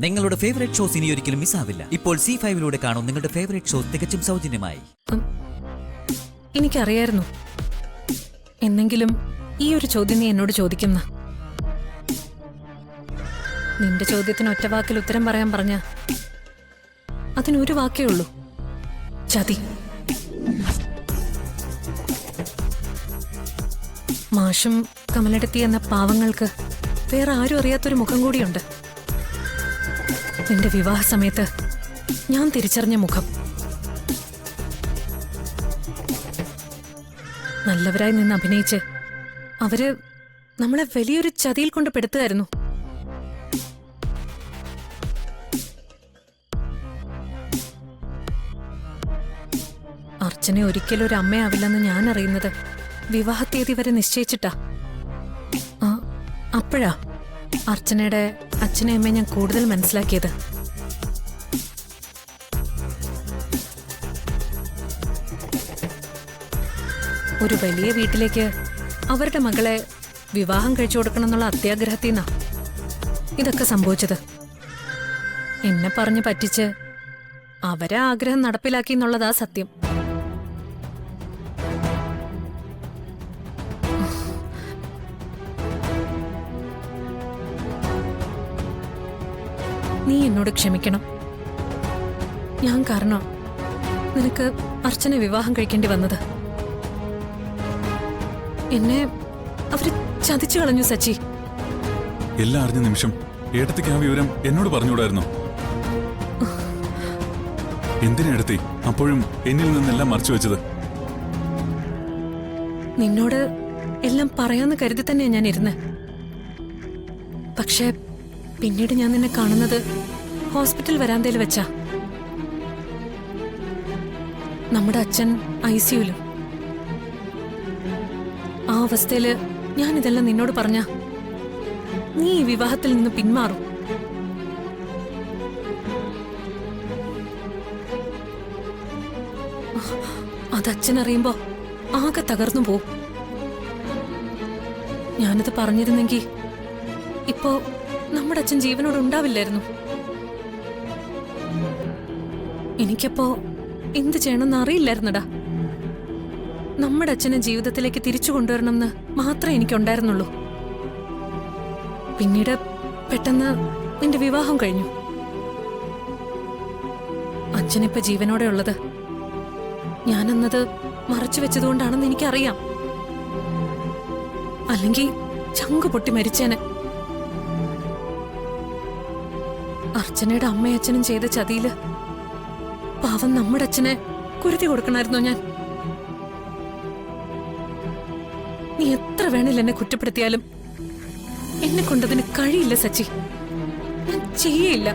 നിങ്ങളുടെ favourite shows ഇനി ഒരിക്കലും മിസ്സാവില്ല. ഇപ്പോൾ C5-ലൂടെ കാണും നിങ്ങളുടെ ഫേവറേറ്റ് ഷോസ് തികച്ചും സൗജന്യമായി. എനിക്കറിയായിരുന്നു എന്നെങ്കിലും ഈ ഒരു ചോദ്യം നീ എന്നോട് ചോദിക്കുന്ന. നിന്റെ ചോദ്യത്തിന് ഒറ്റ വാക്കിൽ ഉത്തരം പറയാൻ പറഞ്ഞ അതിനൊരു വാക്കേ ഉള്ളൂ: ചതി. മാഷും കമലടത്തി എന്ന പാവങ്ങൾക്ക് വേറെ ആരും അറിയാത്തൊരു മുഖം കൂടിയുണ്ട്. നിന്റെ വിവാഹ സമയത്ത് ഞാൻ തിരിച്ചറിഞ്ഞ മുഖം. നല്ലവരായി നിന്ന് അഭിനയിച്ച് അവര് നമ്മളെ വലിയൊരു ചതിയിൽ കൊണ്ട് പെടുത്തുകയായിരുന്നു. അർച്ചന ഒരിക്കലും ഒരു അമ്മയാവില്ലെന്ന് ഞാൻ അറിയുന്നത് വിവാഹ തീയതി വരെ നിശ്ചയിച്ചിട്ടാ. അപ്പോഴാ അർച്ചനയുടെ അച്ഛനെയും അമ്മയെ ഞാൻ കൂടുതൽ മനസ്സിലാക്കിയത്. ഒരു വലിയ വീട്ടിലേക്ക് അവരുടെ മകളെ വിവാഹം കഴിച്ചു കൊടുക്കണം എന്നുള്ള അത്യാഗ്രഹത്തിൽ നിന്നാ ഇതൊക്കെ സംഭവിച്ചത്. എന്നെ പറഞ്ഞു പറ്റിച്ച് അവരെ ആഗ്രഹം നടപ്പിലാക്കി എന്നുള്ളതാ സത്യം. നീ എന്നോട് ക്ഷമിക്കണം. ഞാൻ കാരണം നിനക്ക് അർച്ചന വിവാഹം കഴിക്കേണ്ടി വന്നത്. എന്നെ അവര് ചതിച്ചു കളഞ്ഞു സച്ചി. എല്ലാം അറിഞ്ഞ നിമിഷം ഏട്ടത്തിക്ക് ആ വിവരം എന്നോട് പറഞ്ഞുകൂടായിരുന്നോ? എന്തിനാ ഏട്ടത്തി അപ്പോഴും എന്നിൽ നിന്നെല്ലാം മറച്ചു വെച്ചത്? നിന്നോട് എല്ലാം പറയാന്ന് കരുതി തന്നെയാ ഞാൻ ഇരുന്ന്. പക്ഷേ പിന്നീട് ഞാൻ നിന്നെ കാണുന്നത് ഹോസ്പിറ്റൽ വരാന്തയിൽ വെച്ചാ. നമ്മുടെ അച്ഛൻ ICUലും. ആ അവസ്ഥയില് ഞാൻ ഇതെല്ലാം നിന്നോട് പറഞ്ഞ നീ ഈ വിവാഹത്തിൽ നിന്ന് പിന്മാറും. അത് അച്ഛൻ അറിയുമ്പോ ആകെ തകർന്നു പോവും. ഞാനത് പറഞ്ഞിരുന്നെങ്കിൽ ഇപ്പോ നമ്മുടെ അച്ഛൻ ജീവനോട് ഉണ്ടാവില്ലായിരുന്നു. എനിക്കപ്പോ എന്ത് ചെയ്യണമെന്ന് അറിയില്ലായിരുന്നടാ. നമ്മുടെ അച്ഛനെ ജീവിതത്തിലേക്ക് തിരിച്ചു കൊണ്ടുവരണമെന്ന് മാത്രമേ എനിക്കുണ്ടായിരുന്നുള്ളൂ. പിന്നീട് പെട്ടെന്ന് നിന്റെ വിവാഹം കഴിഞ്ഞു. അച്ഛനിപ്പോ ജീവനോടെ ഉള്ളത് ഞാനെന്നത് മറച്ചു വെച്ചതുകൊണ്ടാണെന്ന് എനിക്കറിയാം. അല്ലെങ്കിൽ ചങ്കു പൊട്ടി മരിച്ചേനെ. അർച്ചനയുടെ അമ്മയച്ഛനും ചെയ്ത ചതിയില് പാവം നമ്മുടെ അച്ഛനെ കുരുതി കൊടുക്കണമായിരുന്നോ ഞാൻ? നീ എത്ര വേണേലും എന്നെ കുറ്റപ്പെടുത്തിയാലും എന്നെ കൊണ്ടതിന് കഴിയില്ല സച്ചി. ഞാൻ ചെയ്യയില്ല.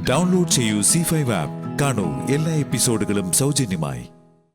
ഡൗൺലോഡ് ചെയ്യൂ C5 ആപ്പ്. കാണൂ എല്ലാ എപ്പിസോഡുകളും സൗജന്യമായി.